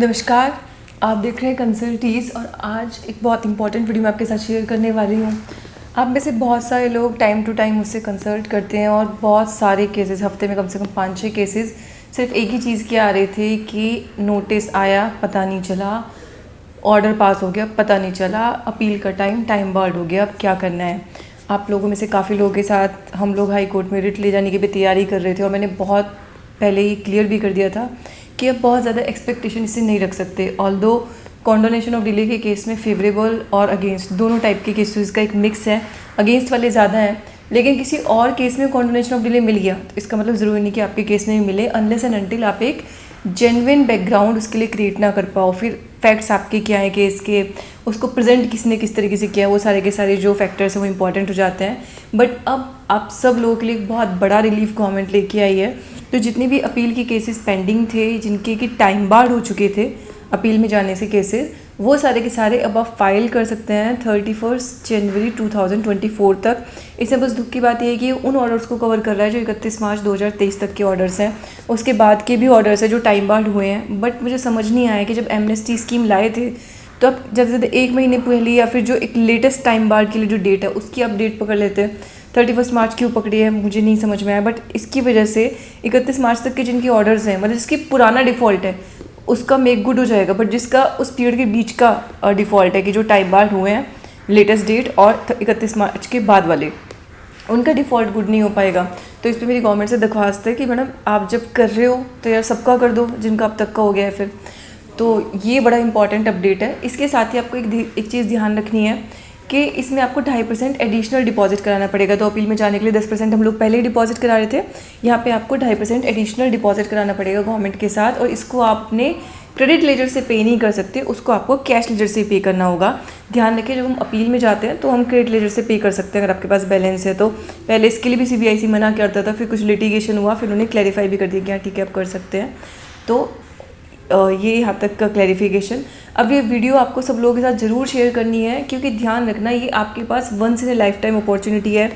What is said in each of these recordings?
नमस्कार, आप देख रहे हैं कंसल्टीज़ और आज एक बहुत इंपॉर्टेंट वीडियो मैं आपके साथ शेयर करने वाली हूँ। आप में से बहुत सारे लोग टाइम टू टाइम मुझसे कंसल्ट करते हैं और बहुत सारे केसेस, हफ्ते में कम से कम 5-6 केसेस सिर्फ एक ही चीज़ के आ रहे थे कि नोटिस आया पता नहीं चला, ऑर्डर पास हो गया पता नहीं चला, अपील का टाइम बार्ड हो गया, अब क्या करना है। आप लोगों में से काफ़ी लोगों के साथ हम लोग हाई कोर्ट में रिट ले जाने की भी तैयारी कर रहे थे और मैंने बहुत पहले ही क्लियर भी कर दिया था कि अब बहुत ज़्यादा एक्सपेक्टेशन इससे नहीं रख सकते। ऑल्दो कॉन्डोनेशन ऑफ डिले के केस में फेवरेबल और अगेंस्ट दोनों टाइप के केसेस का एक मिक्स है, अगेंस्ट वाले ज़्यादा हैं, लेकिन किसी और केस में कॉन्डोनेशन ऑफ डिले मिल गया तो इसका मतलब ज़रूरी नहीं कि आपके केस में भी मिले, अनलेस एंड अनटिल आप एक जेन्युइन बैकग्राउंड उसके लिए क्रिएट ना कर पाओ। फिर फैक्ट्स आपके क्या हैं केस के, उसको प्रेजेंट किसने किस तरीके से किया, वो सारे के सारे जो फैक्टर्स हैं वो इंपॉर्टेंट हो जाते हैं। बट अब आप सब लोगों के लिए एक बहुत बड़ा रिलीफ गवर्नमेंट लेके आई है। तो जितने भी अपील के केसेस पेंडिंग थे, जिनके कि टाइम बार्ड हो चुके थे अपील में जाने से केसेस, वो सारे के सारे अब आप फाइल कर सकते हैं 31 जनवरी 2024 तक। इसमें बस दुख की बात यह है कि उन ऑर्डर्स को कवर कर रहा है जो 31 मार्च 2023 तक के ऑर्डर्स हैं। उसके बाद के भी ऑर्डर्स हैं जो टाइम बार्ड हुए हैं। बट मुझे समझ नहीं आया कि जब एमनेस्टी स्कीम लाए थे तो अब ज़्यादा से ज़्यादा 1 महीने पहले या फिर जो एक लेटेस्ट टाइम बार्ड के लिए जो डेट है उसकी आप डेट पकड़ लेते हैं। 31 मार्च क्यों पकड़ी है मुझे नहीं समझ में आया। बट इसकी वजह से 31 मार्च तक के जिनके ऑर्डर्स हैं, मतलब जिसकी पुराना डिफ़ॉल्ट है उसका मेक गुड हो जाएगा, बट जिसका उस पीरियड के बीच का डिफ़ॉल्ट है कि जो टाइम बार्ड हुए हैं लेटेस्ट डेट और 31 मार्च के बाद वाले, उनका डिफ़ॉल्ट गुड नहीं हो पाएगा। तो इस पर मेरी गवर्नमेंट से दरख्वास्त है कि मैडम आप जब कर रहे हो तो यार सबका कर दो जिनका अब तक का हो गया है। फिर तो ये बड़ा इंपॉर्टेंट अपडेट है। इसके साथ ही आपको एक चीज़ ध्यान रखनी है कि इसमें आपको 2.5% एडिशनल डिपॉजिट कराना पड़ेगा। तो अपील में जाने के लिए 10% हम लोग पहले ही डिपॉजिट करा रहे थे, यहाँ पे आपको 2.5% एडिशनल डिपॉजिट कराना पड़ेगा गवर्नमेंट के साथ। और इसको आपने क्रेडिट लेजर से पे नहीं कर सकते, उसको आपको कैश लेजर से पे करना होगा। ध्यान रखिए जब हम अपील में जाते हैं तो हम क्रेडिट लेजर से पे कर सकते हैं अगर आपके पास बैलेंस है तो। पहले इसके लिए भी CBIC मना करता था, फिर कुछ लिटिगेशन हुआ, फिर उन्होंने क्लैरिफाई भी कर दिया कि हाँ ठीक है आप कर सकते हैं। तो ये यहाँ तक का क्लैरिफिकेशन। अब ये वीडियो आपको सब लोगों के साथ ज़रूर शेयर करनी है क्योंकि ध्यान रखना ये आपके पास once in a life time opportunity है।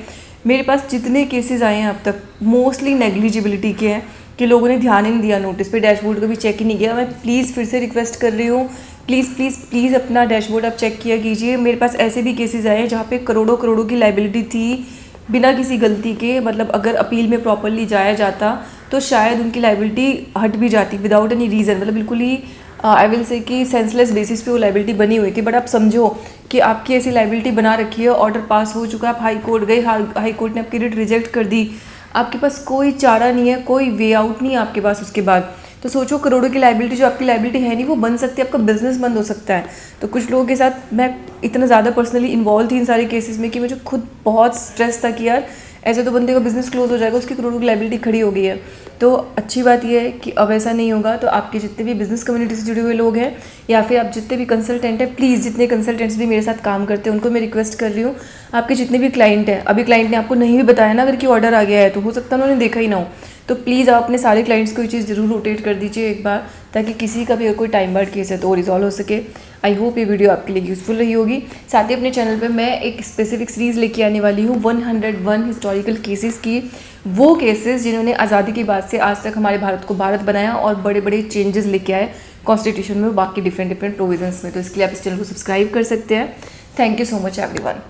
मेरे पास जितने केसेस आए हैं अब तक मोस्टली नेग्लिजिबिलिटी के हैं कि लोगों ने ध्यान ही नहीं दिया, नोटिस पे डैशबोर्ड को भी चेक ही नहीं किया। मैं प्लीज़ फिर से रिक्वेस्ट कर रही हूँ, प्लीज़ प्लीज़ प्लीज़ अपना डैशबोर्ड आप चेक किया कीजिए। मेरे पास ऐसे भी केसेस आए हैं जहाँ पे करोड़ों करोड़ों की लाइबिलिटी थी बिना किसी गलती के। मतलब अगर अपील में प्रॉपरली जाया जाता तो शायद उनकी लाइबिलिटी हट भी जाती विदाउट एनी रीज़न, मतलब बिल्कुल ही आई विल से कि सेंसलेस बेसिस पे वो लाइबिलिटी बनी हुई थी। बट आप समझो कि आपकी ऐसी लाइबिलिटी बना रखी है, ऑर्डर पास हो चुका, आप हाई कोर्ट गए, हाई कोर्ट ने आपकी रिट रिजेक्ट कर दी, आपके पास कोई चारा नहीं है, कोई वे आउट नहीं है आपके पास उसके बाद। तो सोचो करोड़ों की लाइबिलिटी जो आपकी लाइबिलिटी है नहीं वो बन सकती है, आपका बिजनेस बंद हो सकता है। तो कुछ लोगों के साथ मैं इतना ज़्यादा पर्सनली इन्वॉल्व थी इन सारे केसेस में कि मुझे खुद बहुत स्ट्रेस था कि यार ऐसे तो बंदे का बिजनेस क्लोज हो जाएगा, उसकी करोड़ों की लाइबिलिटी खड़ी हो गई है। तो अच्छी बात यह है कि अब ऐसा नहीं होगा। तो आपके जितने भी बिज़नेस कम्युनिटी से जुड़े हुए लोग हैं या फिर आप जितने भी कंसल्टेंट हैं, प्लीज़ जितने कंसल्टेंट्स भी मेरे साथ काम करते हैं उनको मैं रिक्वेस्ट कर रही हूँ, आपके जितने भी क्लाइंट हैं, अभी क्लाइंट ने आपको नहीं भी बताया ना अगर कि ऑर्डर आ गया है तो हो सकता है उन्होंने देखा ही ना हो, तो प्लीज़ आप अपने सारे क्लाइंट्स को ये चीज़ ज़रूर रोटेट कर दीजिए एक बार, ताकि किसी का भी अगर कोई टाइम बार्ड केस है तो वो रिजॉल्व हो सके। आई होप ये वीडियो आपके लिए यूज़फुल रही होगी। साथ ही अपने चैनल पे मैं एक स्पेसिफिक सीरीज़ लेके आने वाली हूँ 101 हिस्टोरिकल केसेस की, वो केसेस जिन्होंने आज़ादी के बाद से आज तक हमारे भारत को भारत बनाया और बड़े बड़े चेंजेस लेके आए कॉन्स्टिट्यूशन में, बाकी डिफरेंट प्रोविजंस में। तो इसके लिए आप इस चैनल को सब्सक्राइब कर सकते हैं। Thank you so much everyone.